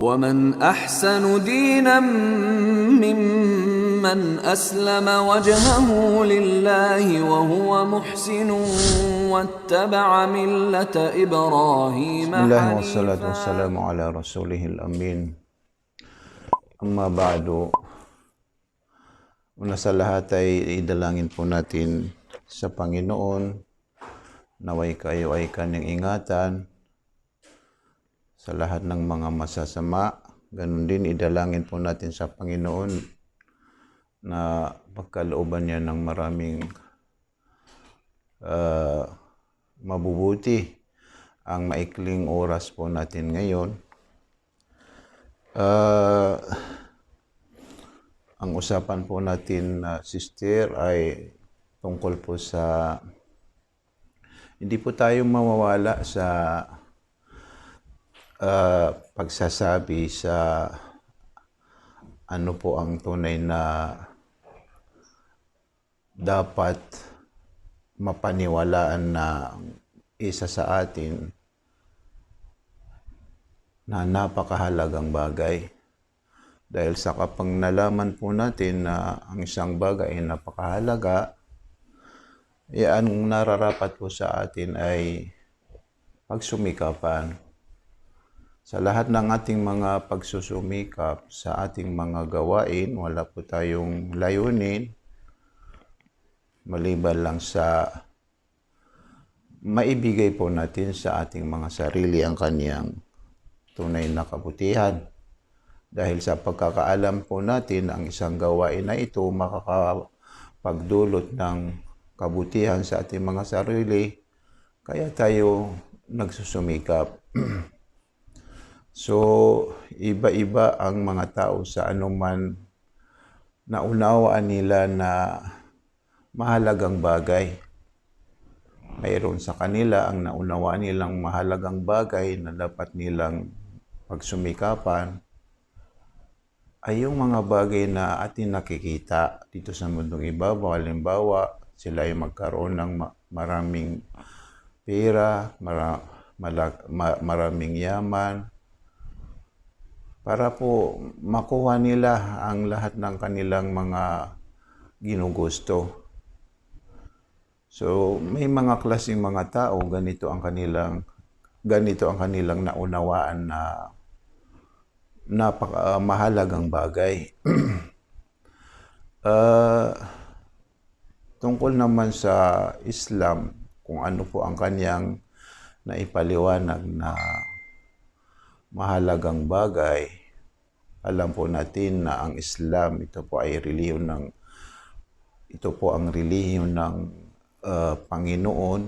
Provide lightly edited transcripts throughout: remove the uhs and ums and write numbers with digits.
ومن أحسن دينا ممن أسلم وجهه لله وهو محسن واتبع ملة إبراهيم Bismillah wassalatu حنيفا. wassalamu ala rasulihil amin. Amma ba'du. Una sa lahat ay idalangin po natin sa Panginoon. Naway kayo ay kanyang ingatan sa lahat ng mga masasama. Ganun din idalangin po natin sa Panginoon na pagkalooban niya ng maraming mabubuti ang maikling oras po natin ngayon. Ang usapan po natin, sister, ay tungkol po sa hindi po tayo mawawala sa pagsasabi sa ano po ang tunay na dapat mapaniwalaan na isa sa atin na napakahalagang bagay. Dahil sa kapag nalaman po natin na ang isang bagay ay napakahalaga, ang nararapat po sa atin ay pagsumikapan. Sa lahat ng ating mga pagsusumikap sa ating mga gawain, wala po tayong layunin, maliban lang sa maibigay po natin sa ating mga sarili ang kaniyang tunay na kabutihan. Dahil sa pagkakaalam po natin, ang isang gawain na ito makakapagdulot ng kabutihan sa ating mga sarili, kaya tayo nagsusumikap. So, iba-iba ang mga tao sa anuman naunawaan nila na mahalagang bagay. Mayroon sa kanila ang naunawaan nilang mahalagang bagay na dapat nilang pagsumikapan ay yung mga bagay na ating nakikita dito sa mundong ibabaw. Halimbawa, sila ay magkaroon ng maraming pera, maraming yaman, para po makuha nila ang lahat ng kanilang mga ginugusto. So, may mga klaseng mga tao, ganito ang kanilang naunawaan na napaka-mahalagang bagay. Tungkol naman sa Islam, kung ano po ang kanyang naipaliwanag na mahalagang bagay, alam po natin na ang Islam, ito po ang relihiyon ng Panginoon,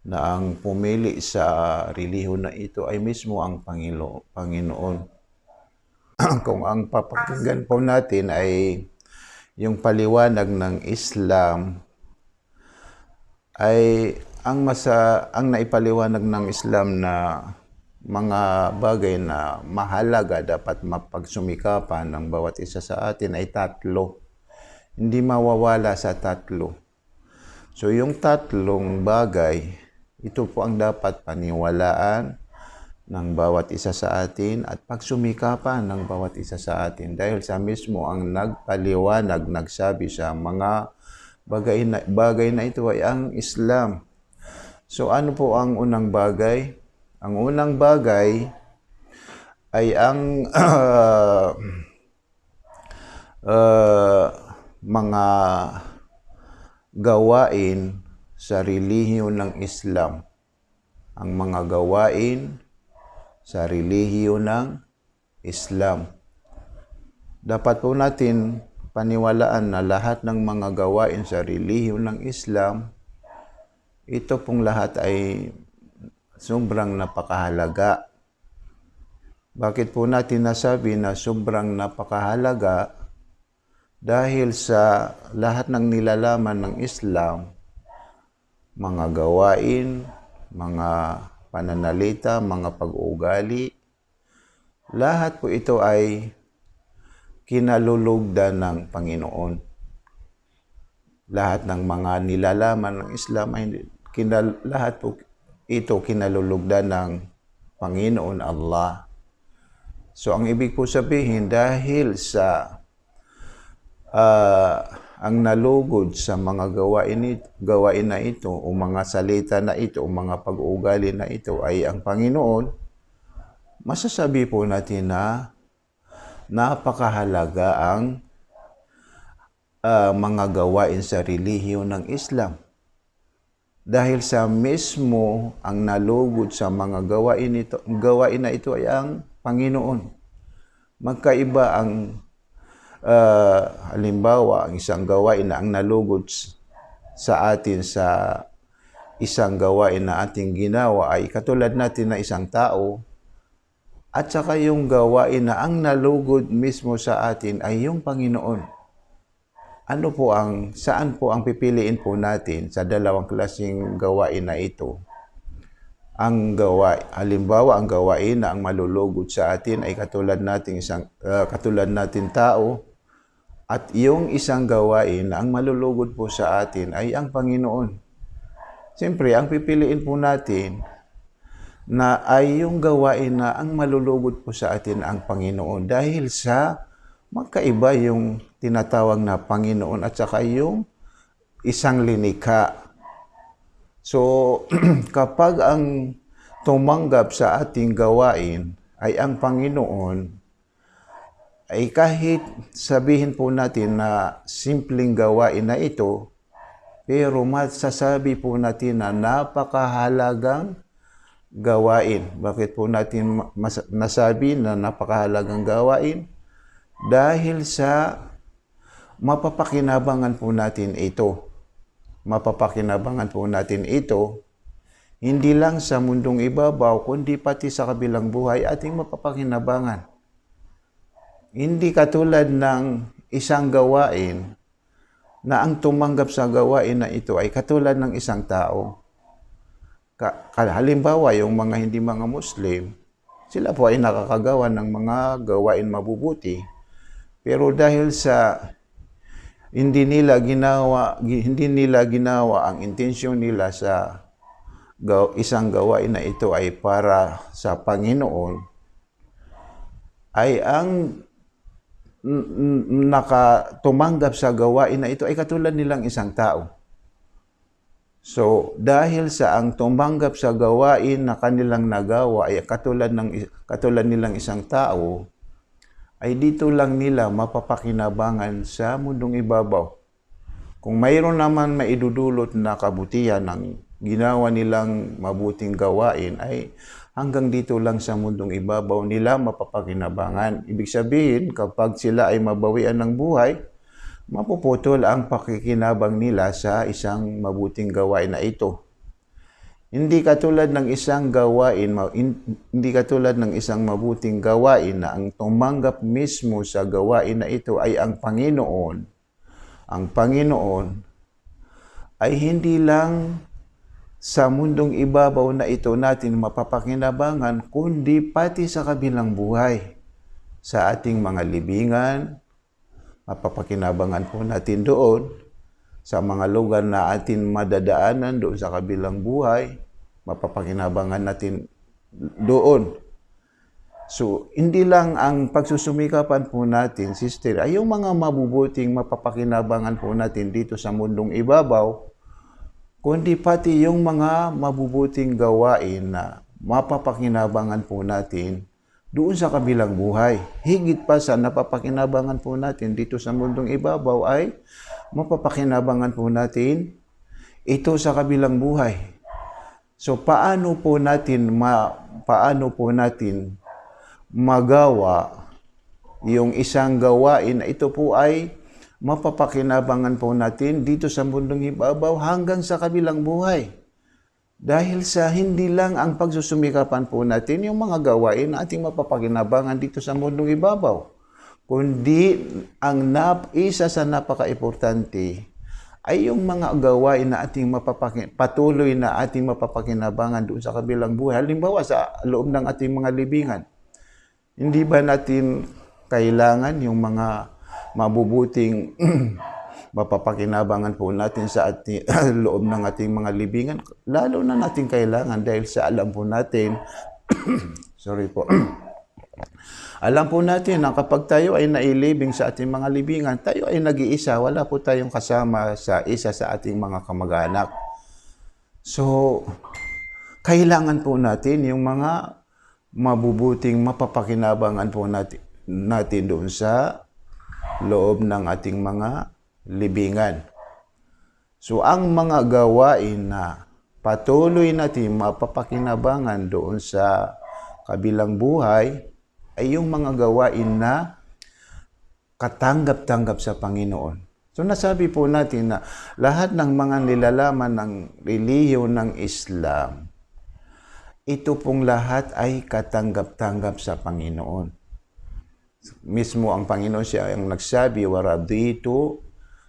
na ang pumili sa relihiyon na ito ay mismo ang Panginoon. Kung ang papakinggan po natin ay yung paliwanag ng Islam, ay ang naipaliwanag ng Islam na mga bagay na mahalaga dapat mapagsumikapan ng bawat isa sa atin ay tatlo. Hindi mawawala sa tatlo. So yung tatlong bagay, ito po ang dapat paniwalaan ng bawat isa sa atin at pagsumikapan ng bawat isa sa atin. Dahil sa mismo ang nagpaliwanag, nagsabi sa mga bagay na ito ay ang Islam. So ano po ang unang bagay? Ang unang bagay ay ang mga gawain sa relihiyon ng Islam. Ang mga gawain sa relihiyon ng Islam. Dapat po natin paniwalaan na lahat ng mga gawain sa relihiyon ng Islam, ito pong lahat ay sobrang napakahalaga. Bakit po natin nasabi na sobrang napakahalaga? Dahil sa lahat ng nilalaman ng Islam, mga gawain, mga pananalita, mga pag-uugali, lahat po ito ay kinalulugdan ng Panginoon. Lahat ng mga nilalaman ng Islam ay lahat po ito kinalulugdan ng Panginoon Allah. So ang ibig po sabihin, dahil sa ang nalugod sa mga gawain na ito o mga salita na ito o mga pag-uugali na ito ay ang Panginoon, masasabi po natin na napakahalaga ang mga gawain sa relihiyon ng Islam. Dahil sa mismo ang nalugod sa mga gawain na ito ay ang Panginoon. Magkaiba ang halimbawa, ang isang gawain na ang nalugod sa atin sa isang gawain na ating ginawa ay katulad natin na isang tao, at saka yung gawain na ang nalugod mismo sa atin ay yung Panginoon. Saan po ang pipiliin po natin sa dalawang klaseng gawain na ito? Halimbawa, ang gawain na ang malulugod sa atin ay katulad natin tao, at yung isang gawain na ang malulugod po sa atin ay ang Panginoon. Siyempre, ang pipiliin po natin na ay yung gawain na ang malulugod po sa atin ang Panginoon dahil sa magkaiba yung tinatawag na Panginoon at saka yung isang linikha. So, kapag ang tumanggap sa ating gawain ay ang Panginoon, ay kahit sabihin po natin na simpleng gawain na ito, pero masasabi po natin na napakahalagang gawain. Bakit po natin nasabi na napakahalagang gawain? Dahil sa mapapakinabangan po natin ito. Mapapakinabangan po natin ito, hindi lang sa mundong ibabaw, kundi pati sa kabilang buhay ating mapapakinabangan. Hindi katulad ng isang gawain na ang tumanggap sa gawain na ito ay katulad ng isang tao. Halimbawa, yung mga hindi mga Muslim, sila po ay nakakagawa ng mga gawain mabubuti. Pero dahil sa hindi nila ginawa ang intensyon nila sa isang gawain na ito ay para sa Panginoon, ay ang nakatumanggap sa gawain na ito ay katulad nilang isang tao. So, dahil sa ang tumanggap sa gawain na kanilang nagawa ay katulad nilang isang tao, ay dito lang nila mapapakinabangan sa mundong ibabaw. Kung mayroon naman maidudulot na kabutihan ng ginawa nilang mabuting gawain, ay hanggang dito lang sa mundong ibabaw nila mapapakinabangan. Ibig sabihin, kapag sila ay mabawian ng buhay, mapuputol ang pakikinabang nila sa isang mabuting gawain na ito. Hindi katulad ng isang mabuting gawain na ang tumanggap mismo sa gawain na ito ay ang Panginoon. Ang Panginoon ay hindi lang sa mundong ibabaw na ito natin mapapakinabangan, kundi pati sa kabilang buhay. Sa ating mga libingan, mapapakinabangan po natin doon. Sa mga lugar na atin madadaanan doon sa kabilang buhay, mapapakinabangan natin doon. So, hindi lang ang pagsusumikapan po natin, sister, ay yung mga mabubuting mapapakinabangan po natin dito sa mundong ibabaw, kundi pati yung mga mabubuting gawain na mapapakinabangan po natin doon sa kabilang buhay. Higit pa sa napapakinabangan po natin dito sa mundong ibabaw ay mapapakinabangan po natin ito sa kabilang buhay. So paano po natin magawa yung isang gawain na ito po ay mapapakinabangan po natin dito sa mundong ibabaw hanggang sa kabilang buhay. Dahil sa hindi lang ang pagsusumikapan po natin yung mga gawain na ating mapapakinabangan dito sa mundong ibabaw, kundi ang isa sa napaka-importante ay yung mga gawain na patuloy na ating mapapakinabangan doon sa kabilang buhay. Halimbawa sa loob ng ating mga libingan. Hindi ba natin kailangan yung mga mabubuting mapapakinabangan po natin sa loob ng ating mga libingan? Lalo na natin kailangan dahil sa alam po natin, sorry po, Alam po natin na kapag tayo ay nailibing sa ating mga libingan, tayo ay nag-iisa, wala po tayong kasama sa isa sa ating mga kamag-anak. So, kailangan po natin yung mga mabubuting mapapakinabangan po natin doon sa loob ng ating mga libingan. So, ang mga gawain na patuloy natin mapapakinabangan doon sa kabilang buhay ay yung mga gawain na katanggap-tanggap sa Panginoon. So nasabi po natin na lahat ng mga nilalaman ng relihiyon ng Islam, ito pong lahat ay katanggap-tanggap sa Panginoon. Mismo ang Panginoon siya ang nagsabi, "Waraditu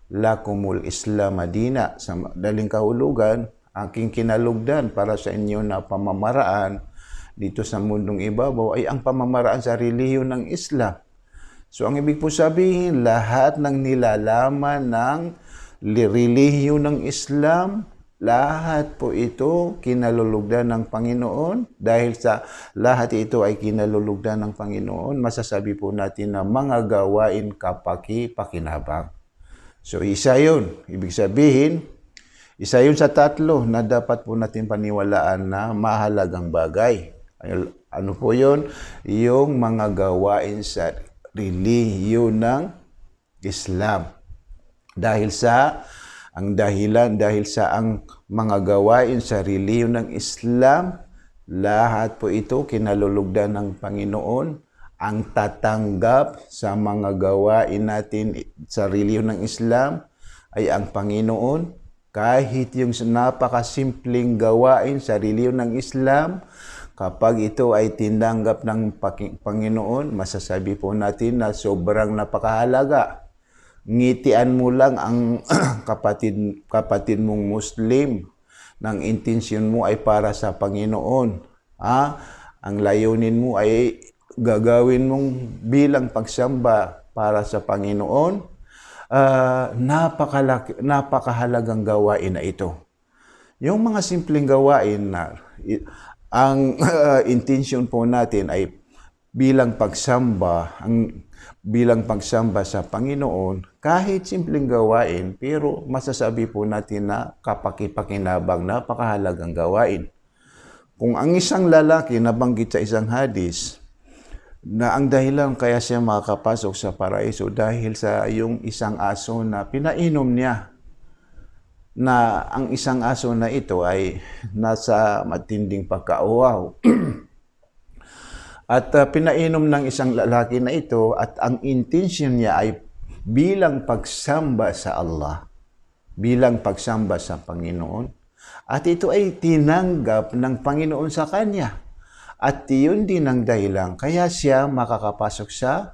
lakumul Islam madina." Sa daling kahulugan, aking kinalugdan para sa inyo na pamamaraan dito sa mundong ibabaw ay ang pamamaraan sa relihiyon ng Islam. So ang ibig po sabihin, lahat ng nilalaman ng relihiyon ng Islam, lahat po ito kinalulugdan ng Panginoon. Dahil sa lahat ito ay kinalulugdan ng Panginoon, masasabi po natin na mga gawain kapaki-pakinabang. So isa yun. Ibig sabihin, isa yun sa tatlo na dapat po natin paniwalaan na mahalagang bagay. Ano po yun? Yung mga gawain sa relihiyon ng Islam. Dahil sa ang mga gawain sa relihiyon ng Islam, lahat po ito kinalulugdan ng Panginoon. Ang tatanggap sa mga gawain natin sa relihiyon ng Islam ay ang Panginoon. Kahit yung napakasimpleng gawain sa relihiyon ng Islam, kapag ito ay tinanggap ng Panginoon, masasabi po natin na sobrang napakahalaga. Ngitian mo lang ang kapatid mong Muslim ng intensyon mo ay para sa Panginoon. Ang layunin mo ay gagawin mong bilang pagsamba para sa Panginoon. Napakahalagang gawain na ito. Yung mga simpleng gawain na ang intention po natin ay bilang pagsamba sa Panginoon, kahit simpleng gawain, pero masasabi po natin na kapaki-pakinabang, napakahalagang gawain. Kung ang isang lalaki nabanggit sa isang hadis, na ang dahilan kaya siya makakapasok sa paraiso dahil sa yung isang aso na pinainom niya. Na ang isang aso na ito ay nasa matinding pagkauhaw. At pinainom ng isang lalaki na ito at ang intention niya ay bilang pagsamba sa Allah, bilang pagsamba sa Panginoon. At ito ay tinanggap ng Panginoon sa kanya. At yun din ang dahilan kaya siya makakapasok sa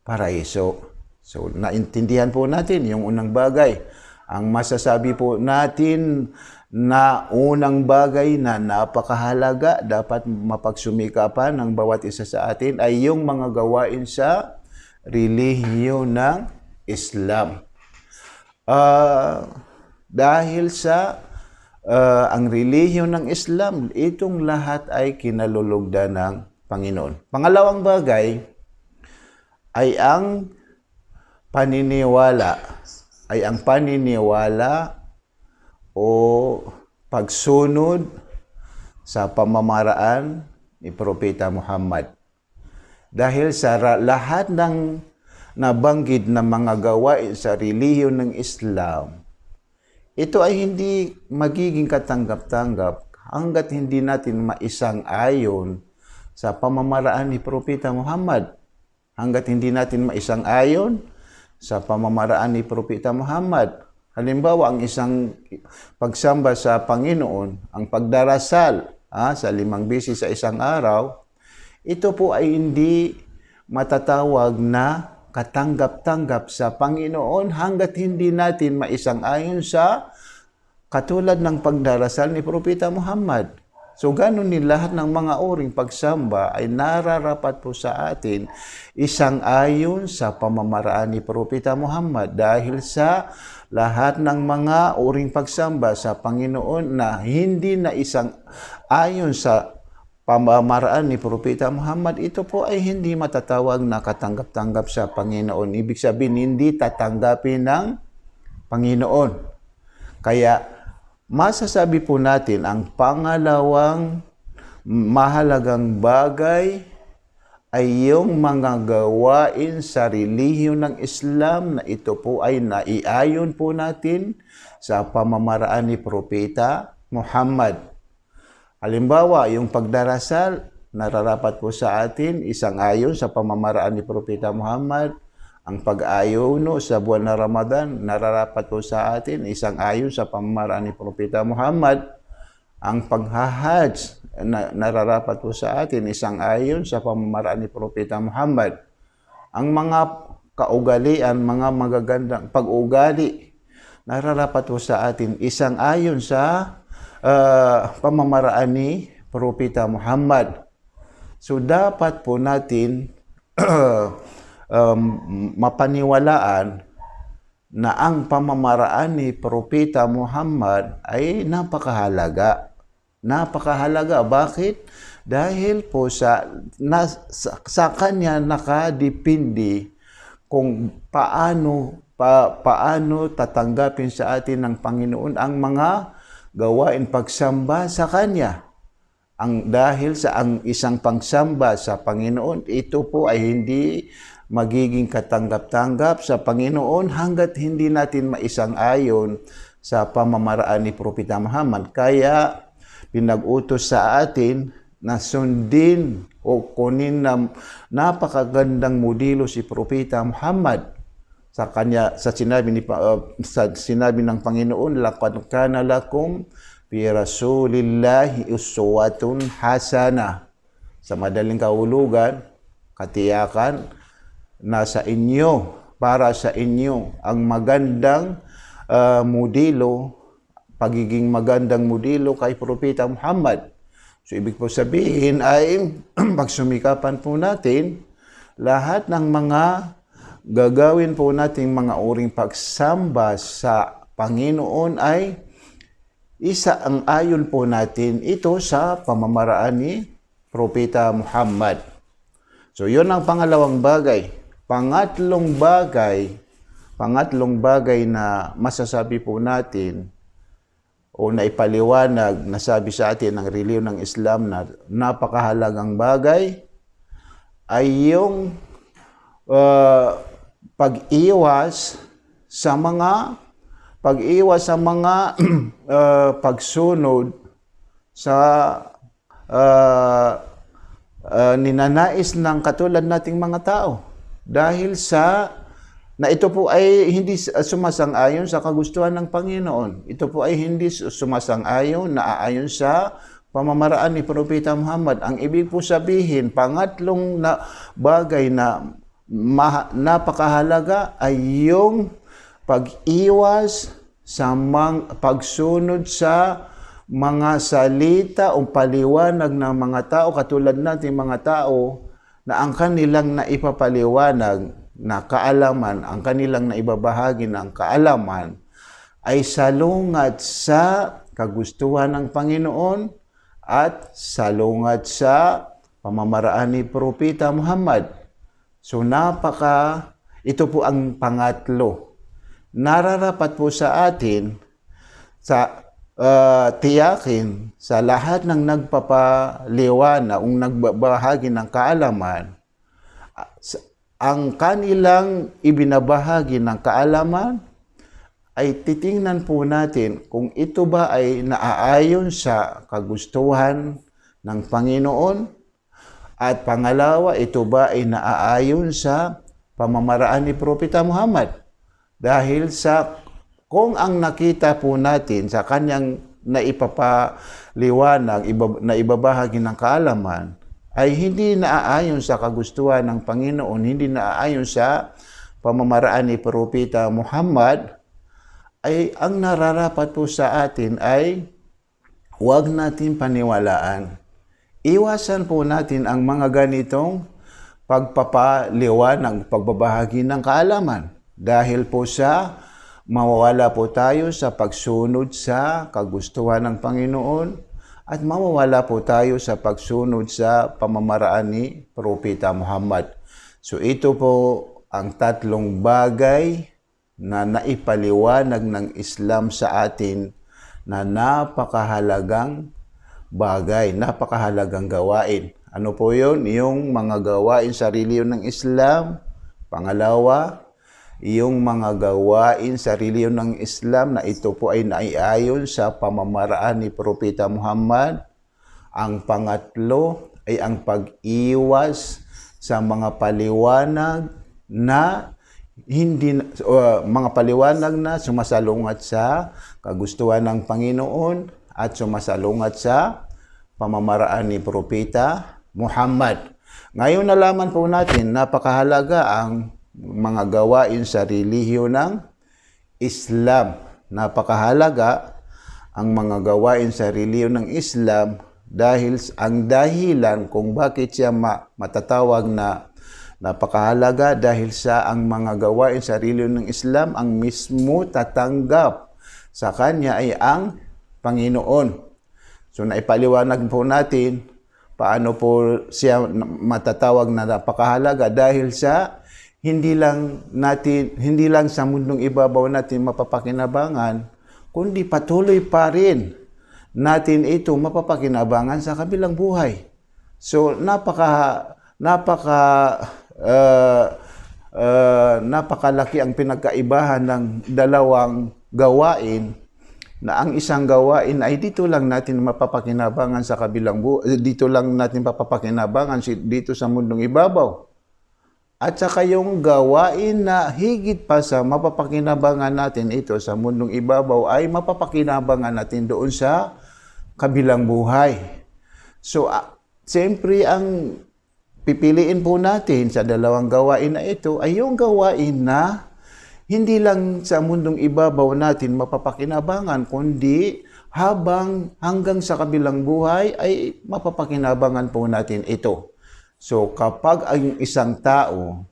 paraiso. So, naintindihan po natin yung unang bagay. Ang masasabi po natin na unang bagay na napakahalaga, dapat mapagsumikapan ng bawat isa sa atin ay yung mga gawain sa relihiyon ng Islam. Dahil sa ang relihiyon ng Islam, itong lahat ay kinalulugdan ng Panginoon. Pangalawang bagay ay ang paniniwala. O pagsunod sa pamamaraan ni Propeta Muhammad. Dahil sa lahat ng nabanggit na mga gawain sa relihiyon ng Islam, ito ay hindi magiging katanggap-tanggap hanggat hindi natin maisang-ayon sa pamamaraan ni Propeta Muhammad. Hanggat hindi natin maisang-ayon sa pamamaraan ni Propeta Muhammad. Halimbawa, ang isang pagsamba sa Panginoon, ang pagdarasal sa 5 beses sa isang araw, ito po ay hindi matatawag na katanggap-tanggap sa Panginoon hanggat hindi natin maisang-ayon sa katulad ng pagdarasal ni Propeta Muhammad. So, ganun din lahat ng mga uring pagsamba ay nararapat po sa atin isang-ayon sa pamamaraan ni Propeta Muhammad dahil sa lahat ng mga uring pagsamba sa Panginoon na hindi na isang-ayon sa pamamaraan ni Propeta Muhammad, ito po ay hindi matatawag na katanggap-tanggap sa Panginoon. Ibig sabihin, hindi tatanggapin ng Panginoon. Kaya masasabi po natin ang pangalawang mahalagang bagay ay yung mga gawain sa relihiyon ng Islam na ito po ay naiayon po natin sa pamamaraan ni Propeta Muhammad. Halimbawa, yung pagdarasal, nararapat po sa atin, isang ayon sa pamamaraan ni Propeta Muhammad. Ang pag-ayuno sa buwan na Ramadan, nararapat po sa atin, isang ayon sa pamamaraan ni Propeta Muhammad. Ang paghahajj, nararapat po sa atin, isang ayon sa pamamaraan ni Propeta Muhammad. Ang mga kaugalian, mga magagandang pag-ugali, nararapat po sa atin, isang ayon sa pamamaraan ni Propeta Muhammad. So dapat po natin mapaniwalaan na ang pamamaraan ni Propeta Muhammad ay napakahalaga. Napakahalaga. Bakit? Dahil po sa kanya nakadepende kung paano tatanggapin sa atin ng Panginoon ang mga gawain pagsamba sa Kanya. Dahil sa ang isang pagsamba sa Panginoon, ito po ay hindi magiging katanggap-tanggap sa Panginoon hanggat hindi natin maisang-ayon sa pamamaraan ni Propeta Muhammad. Kaya pinag-utos sa atin na sundin o kunin na napakagandang modelo si Propeta Muhammad. Sa kanya, sa sinabi ng Panginoon, laqad kana lakum fi rasulillahi uswatun hasana. Sa madaling kahulugan, katiyakan, nasa inyo, para sa inyo, ang magandang modelo, pagiging magandang modelo kay Propeta Muhammad. So, ibig po sabihin ay pagsumikapan po natin lahat ng mga gagawin po nating mga uring pagsamba sa Panginoon ay isa ang ayon po natin ito sa pamamaraan ni Propeta Muhammad. So, yun ang pangalawang bagay. Pangatlong bagay na masasabi po natin o naipaliwanag na sabi sa atin ng relihiyon ng Islam na napakahalagang bagay ay yung pag-iwas sa mga pagsunod sa ninanais ng katulad nating mga tao. Dahil na ito po ay hindi sumasang-ayon sa kagustuhan ng Panginoon. Ito po ay hindi sumasang-ayon, naaayon sa pamamaraan ni Propeta Muhammad. Ang ibig po sabihin, pangatlong bagay na napakahalaga ay yung pag-iwas sa pagsunod sa mga salita o paliwanag ng mga tao, katulad natin mga tao na ang kanilang naipapaliwanag na kaalaman, ang kanilang naibabahagi ng kaalaman ay salungat sa kagustuhan ng Panginoon at salungat sa pamamaraan ni Propeta Muhammad. So ito po ang pangatlo. Nararapat po sa atin sa tiyakin sa lahat ng nagpapaliwanag o nagbabahagi ng kaalaman, ang kanilang ibinabahagi ng kaalaman ay titingnan po natin kung ito ba ay naaayon sa kagustuhan ng Panginoon. At pangalawa, ito ba ay naaayon sa pamamaraan ni Propeta Muhammad? Dahil kung ang nakita po natin sa kanyang naipapaliwanag, na ibabahagi ng kaalaman, ay hindi naaayon sa kagustuhan ng Panginoon, hindi naaayon sa pamamaraan ni Propeta Muhammad, ay ang nararapat po sa atin ay huwag natin paniwalaan. Iwasan po natin ang mga ganitong pagpapaliwanag, pagbabahagi ng kaalaman. Dahil po mawawala po tayo sa pagsunod sa kagustuhan ng Panginoon at mawawala po tayo sa pagsunod sa pamamaraan ni Propeta Muhammad. So ito po ang tatlong bagay na naipaliwanag ng Islam sa atin na napakahalagang bagay, napakahalagang gawain. Ano po yun? Yung mga gawain sa reliyon ng Islam. Pangalawa, yung mga gawain sa reliyon ng Islam na ito po ay naiayon sa pamamaraan ni Propeta Muhammad. Ang pangatlo ay ang pag-iwas sa mga paliwanag na sumasalungat sa kagustuhan ng Panginoon at sumasalungat sa pamamaraan ni Propeta Muhammad. Ngayon nalaman po natin napakahalaga ang mga gawain sa relihiyon ng Islam. Napakahalaga ang mga gawain sa relihiyon ng Islam dahil ang dahilan kung bakit siya matatawag na napakahalaga dahil sa ang mga gawain sa relihiyon ng Islam ang mismo tatanggap sa kanya ay ang Panginoon. So naipaliwanag po natin paano po siya matatawag na napakahalaga dahil sa hindi lang sa mundong ibabaw natin mapapakinabangan, kundi patuloy pa rin natin ito mapapakinabangan sa kabilang buhay. So napakalaki ang pinagkaibahan ng dalawang gawain na ang isang gawain ay dito lang natin mapapakinabangan sa kabilang dito lang natin mapapakinabangan dito sa mundong ibabaw. At saka yung gawain na higit pa sa mapapakinabangan natin ito sa mundong ibabaw ay mapapakinabangan natin doon sa kabilang buhay. So, siyempre ang pipiliin po natin sa dalawang gawain na ito ay yung gawain na hindi lang sa mundong ibabaw natin mapapakinabangan, kundi hanggang sa kabilang buhay ay mapapakinabangan po natin ito. So kapag ang isang tao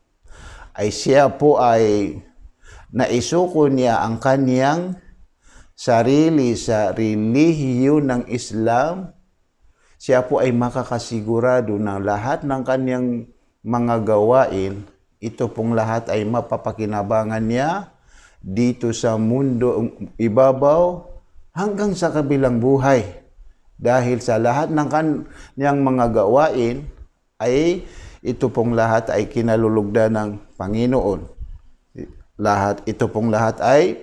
ay siya po ay naisuko niya ang kaniyang sarili sa relihiyon ng Islam, siya po ay makakasigurado na lahat ng kaniyang mga gawain, ito pong lahat ay mapapakinabangan niya dito sa mundo ibabaw hanggang sa kabilang buhay. Dahil sa lahat ng kaniyang mga gawain, ay ito pong lahat ay kinalulugdan ng Panginoon. Ito pong lahat ay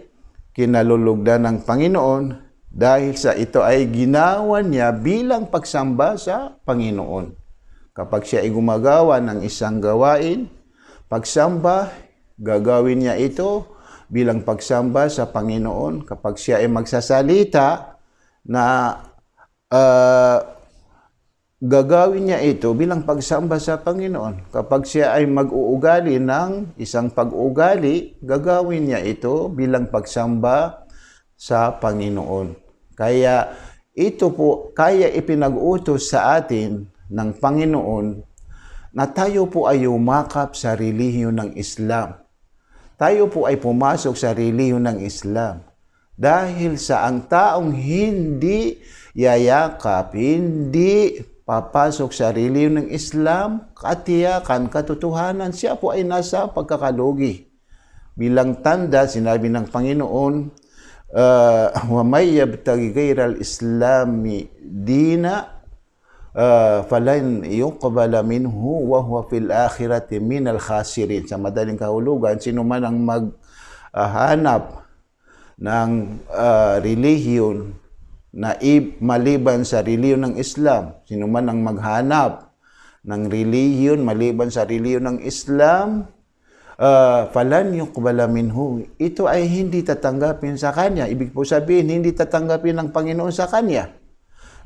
kinalulugdan ng Panginoon dahil sa ito ay ginawa niya bilang pagsamba sa Panginoon. Kapag siya ay gumagawa ng isang gawain, pagsamba, gagawin niya ito bilang pagsamba sa Panginoon. Kapag siya ay magsasalita na gagawin niya ito bilang pagsamba sa Panginoon. Kapag siya ay mag-uugali ng isang pag-uugali, gagawin niya ito bilang pagsamba sa Panginoon. Kaya ipinag-utos sa atin ng Panginoon na tayo po ay umakap sa relihiyon ng Islam. Tayo po ay pumasok sa relihiyon ng Islam. Dahil sa ang taong hindi yayakap, hindi papasok sa relihiyon ng Islam, katiyakan, katotohanan, siya po ay nasa pagkakalugi. Bilang tanda, sinabi ng Panginoon, wa may yabtaghi ghayra al-islami dina falan yuqbala minhu wa huwa fil akhirati minal khasirin. Sa madaling kahulugan, sino man ang maghanap ng relihiyon na maliban sa relihiyon ng Islam, sino man ang maghanap ng relihiyon maliban sa relihiyon ng Islam, falan yuqbala minhu, ito ay hindi tatanggapin sa kanya. Ibig po sabihin, hindi tatanggapin ng Panginoon sa kanya.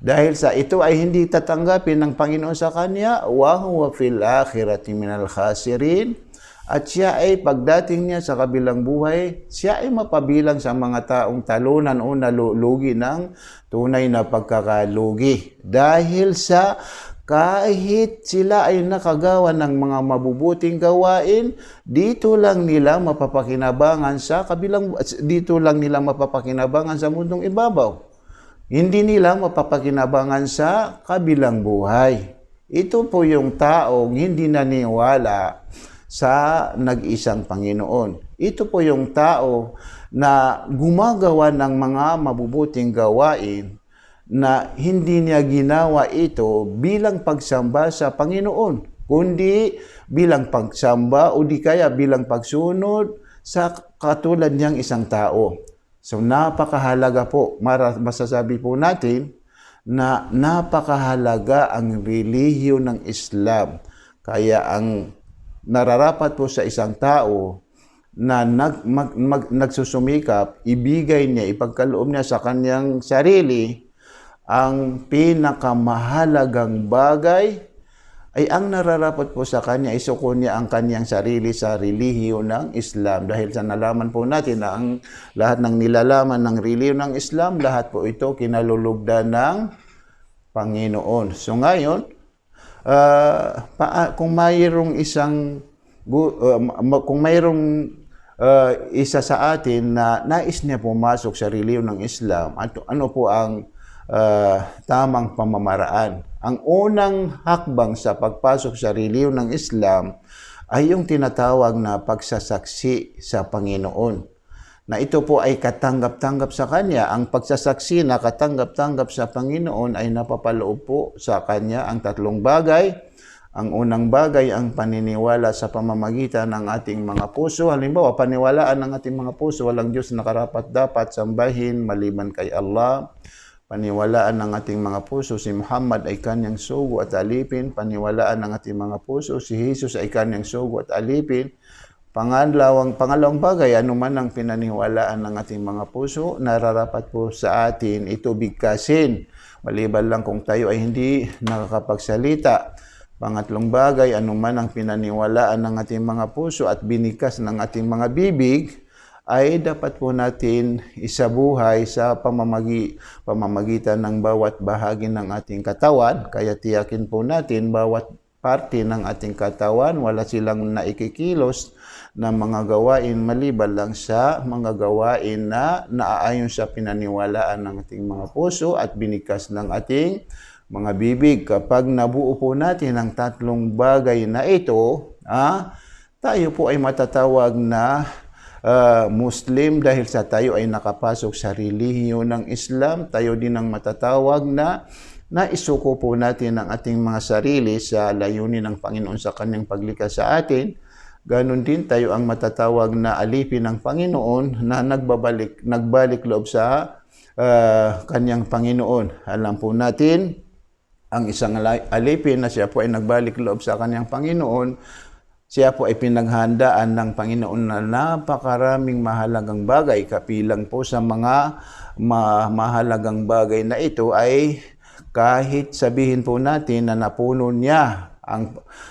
Dahil sa ito ay hindi tatanggapin ng Panginoon sa kanya, wa huwa fil akhirati minal khasirin, at siya ay pagdating niya sa kabilang buhay, siya ay mapabilang sa mga taong talunan o nalulugi ng tunay na pagkakalugi. Dahil sa kahit sila ay nakagawa ng mga mabubuting gawain, dito lang nila mapapakinabangan sa mundong ibabaw. hindi nila mapapakinabangan sa kabilang buhay. Ito po yung taong hindi naniwala sa nag-isang Panginoon. Ito po yung tao na gumagawa ng mga mabubuting gawain na hindi niya ginawa ito bilang pagsamba sa Panginoon, kundi bilang pagsamba o di kaya bilang pagsunod sa katulad niyang isang tao. So napakahalaga po, masasabi po natin na napakahalaga ang relihiyon ng Islam. Kaya ang nararapat po sa isang tao na nagsusumikap, ibigay niya, ipagkaloob niya sa kanyang sarili ang pinakamahalagang bagay ay ang nararapat po sa kanya, isuko niya ang kanyang sarili sa relihiyon ng Islam. Dahil sa nalaman po natin na ang lahat ng nilalaman ng relihiyon ng Islam, lahat po ito kinalulugdan ng Panginoon. So ngayon, kung mayroong isa sa atin na nais niya pumasok sa relihiyon ng Islam, ano po ang tamang pamamaraan? Ang unang hakbang sa pagpasok sa relihiyon ng Islam ay yung tinatawag na pagsasaksi sa Panginoon. Na ito po ay katanggap-tanggap sa Kanya. Ang pagsasaksi na katanggap-tanggap sa Panginoon ay napapaloob po sa Kanya ang tatlong bagay. Ang unang bagay ang paniniwala sa pamamagitan ng ating mga puso. Halimbawa, paniwalaan ng ating mga puso, walang Diyos na karapat-dapat sambahin maliban kay Allah. Paniwalaan ng ating mga puso, si Muhammad ay kanyang sugo at alipin. Paniwalaan ng ating mga puso, si Jesus ay kanyang sugo at alipin. Pangalawang bagay, anuman ang pinaniwalaan ng ating mga puso, nararapat po sa atin ito bigkasin. Maliban lang kung tayo ay hindi nakakapagsalita. Pangatlong bagay, anuman ang pinaniwalaan ng ating mga puso at binikas ng ating mga bibig, ay dapat po natin isabuhay sa pamamagitan ng bawat bahagi ng ating katawan. Kaya tiyakin po natin bawat parte ng ating katawan, wala silang naikikilos na mga gawain maliban lang sa mga gawain na naaayon sa pinaniwalaan ng ating mga puso at binikas ng ating mga bibig. Kapag nabuo po natin ang tatlong bagay na ito, tayo po ay matatawag na Muslim dahil sa tayo ay nakapasok sa relihiyon ng Islam. Tayo din ang matatawag na naisuko po natin ang ating mga sarili sa layunin ng Panginoon sa kanyang paglikas sa atin. Ganon din tayo ang matatawag na alipin ng Panginoon na nagbalik loob sa kanyang Panginoon. Alam po natin, ang isang alipin na siya po ay nagbalik loob sa kanyang Panginoon, siya po ay pinaghandaan ng Panginoon na napakaraming mahalagang bagay. Kapilang po sa mga mahalagang bagay na ito ay kahit sabihin po natin na napuno niya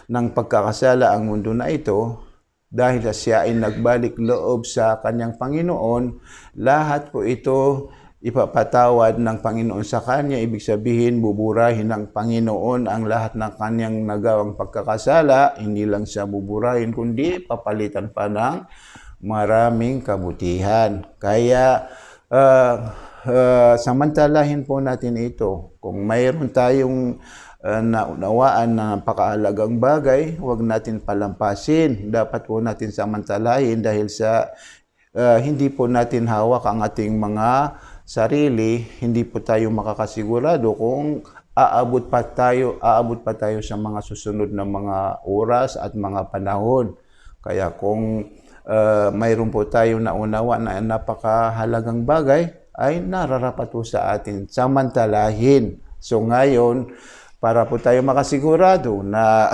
ng pagkakasala ang mundo na ito, dahil siya ay nagbalik loob sa kanyang Panginoon, lahat po ito ipapatawad ng Panginoon sa kanya. Ibig sabihin, buburahin ng Panginoon ang lahat ng kanyang nagawang pagkakasala. Hindi lang siya buburahin, kundi papalitan pa ng maraming kabutihan. Kaya, samantalahin po natin ito. Kung mayroon tayong naunawaan na napakahalagang bagay, huwag natin palampasin. Dapat po natin samantalahin dahil sa hindi po natin hawak ang ating mga sarili, hindi po tayo makakasigurado kung aabot pa tayo sa mga susunod na mga oras at mga panahon. Kaya kung mayroon po tayo naunawa na napakahalagang bagay, ay nararapat po sa atin samantalahin. So ngayon, para po tayo makasigurado na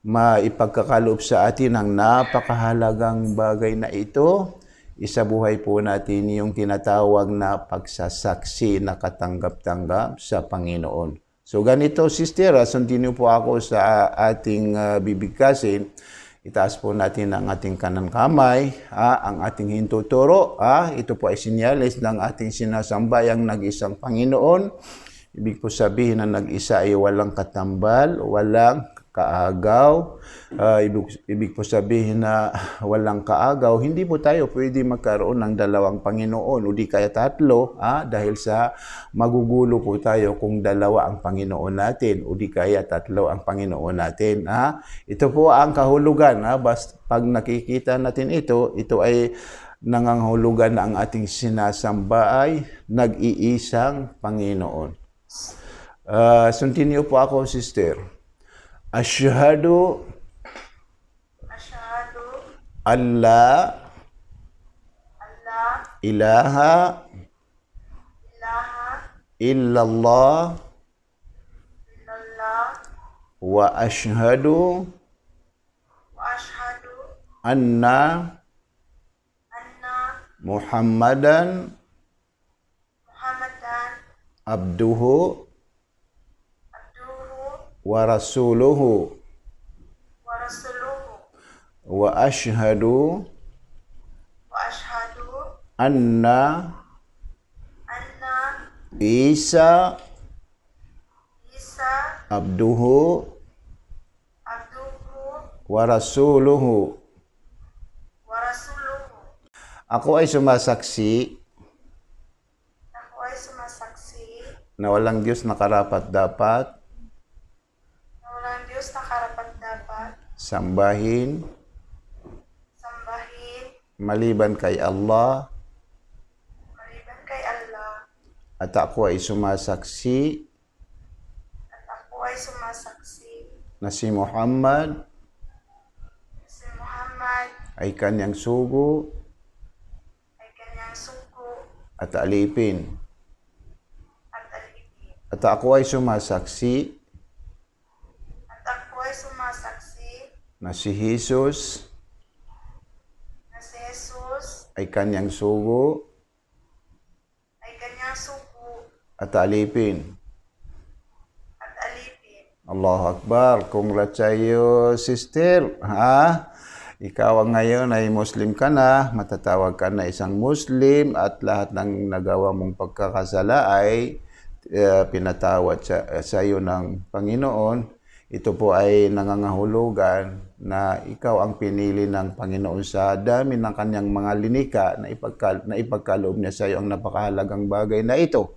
maipagkakaloob sa atin ang napakahalagang bagay na ito, isabuhay po natin yung tinatawag na pagsasaksi na katanggap-tanggap sa Panginoon. So ganito, sister, sundin niyo po ako sa ating bibigkasin. Itaas po natin ang ating kanang kamay, ang ating hintuturo. Ito po ay sinyalis ng ating sinasambayang nag-isang Panginoon. Ibig po sabihin na nag-isa ay walang katambal, walang kaagaw. Ibig po sabihin na walang kaagaw, hindi po tayo pwede magkaroon ng dalawang Panginoon o di kaya tatlo, dahil sa magugulo po tayo kung dalawa ang Panginoon natin o di kaya tatlo ang Panginoon natin. Ito po ang kahulugan. Pag nakikita natin ito ay nangangahulugan na ang ating sinasamba ay nag-iisang Panginoon. Sundin niyo po ako, sister. Asyhadu alla ilaha illallah wa asyhadu anna Muhammadan abduhu wa rasuluhu wa asyhadu anna Isa abduhu wa rasuluhu. Ako ay sumasaksi na walang Diyos na karapat-dapat sambahin maliban kay Allah, at ako ay sumasaksi na si Muhammad ay kanyang sugo at alipin. At ako ay sumasaksi na si Jesus ay kanyang sugo at alipin. Allahu Akbar. Congrats sa iyo, sister. Ikaw ngayon ay Muslim ka na, matatawag ka na isang Muslim, at lahat ng nagawa mong pagkakasala ay pinatawad sa iyo ng Panginoon. Ito po ay nangangahulugan na ikaw ang pinili ng Panginoon sa dami ng kanyang mga linika na ipagkaloob niya sa iyo ang napakahalagang bagay na ito.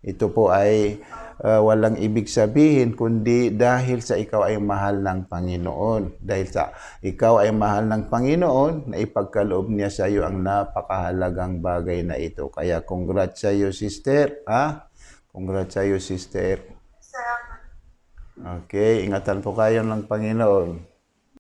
Ito po ay walang ibig sabihin kundi dahil sa ikaw ay mahal ng Panginoon. Dahil sa ikaw ay mahal ng Panginoon, na ipagkaloob niya sa iyo ang napakahalagang bagay na ito. Kaya congrats sa iyo, sister. Congrats sa iyo, sister. Okay, ingatan po kayo ng Panginoon.